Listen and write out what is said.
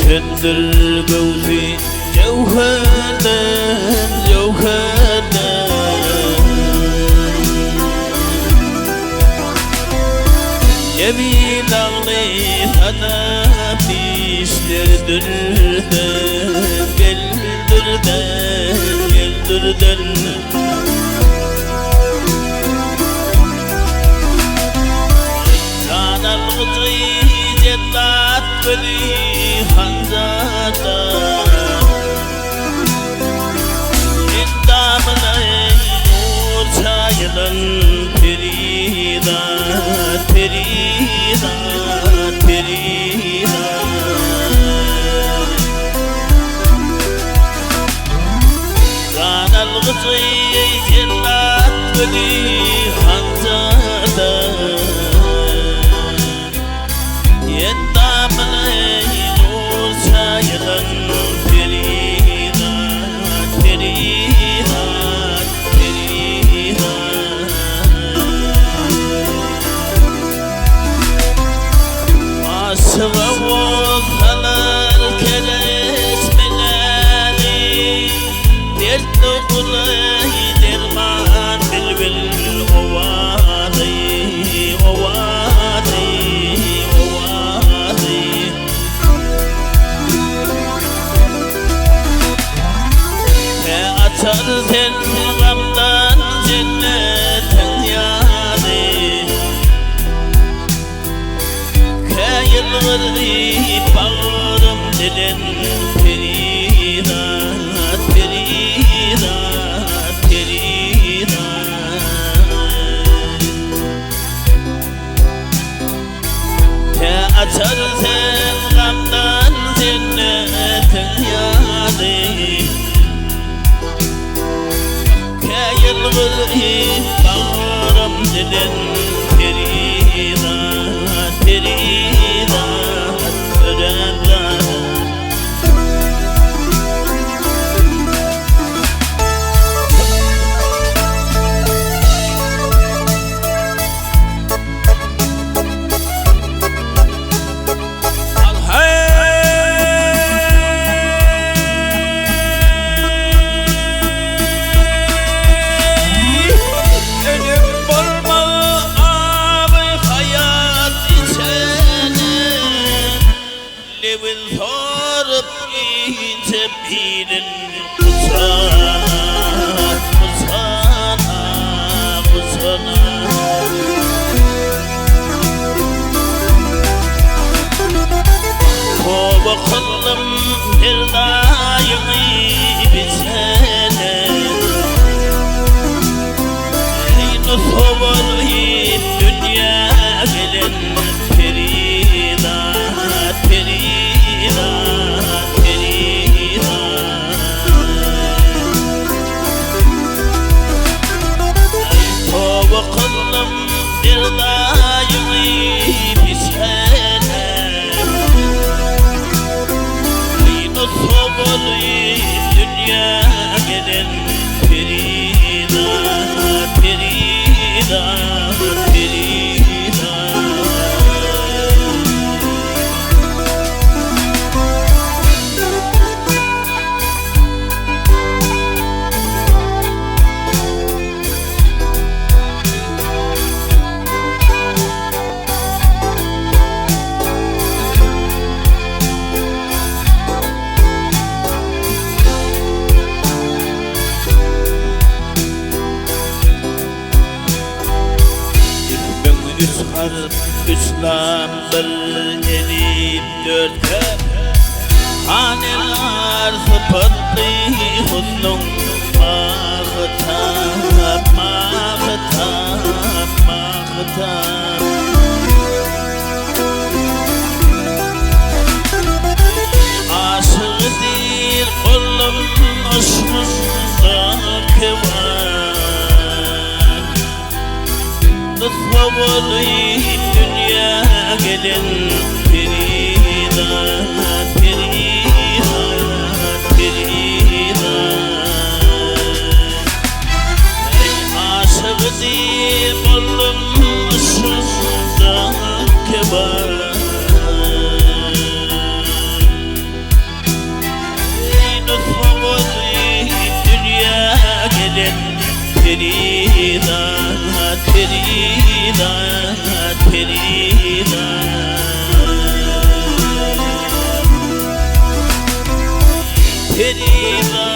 Sendir gövzi cevherden cevherden Yemin ağlayıp adam işlerdirden Geldirden geldirden Kanal gıcı cellat beli hanzada İndamına nur çayılan perida perida perida Kanal gıcı cellat beli hanzada İndamına nur çayılan perida perida perida Asıva olsalar kereç melali Dertli kulay derman bilbil ovadı ovadı ovadı Ve atar sen gamdan cennetin yadı Yılgırıp bağırım dilen perida perida perida Te açar sen gamdan cennetin yadı Yılgırıp bağırım dilen perida perida Birin kusana, kusana, kusana Kova kılım bir daimi bitene Eyni sovalayıp dünya gelen perida, perida Kılım bir daimi bitene Aynı sobalayıp dünya gelen perida perida perida Üç harf, üç lam, bir elif, dört kef Haneler sıfatlı husnun Mağtab, mağtab, mağtab Aşık değil kolum aşkında kıvar Sıvalayıp dünya gelen perida perida perida Aşık değil kolum aşkında kıvar Ferida, Ferida, Ferida. Ferida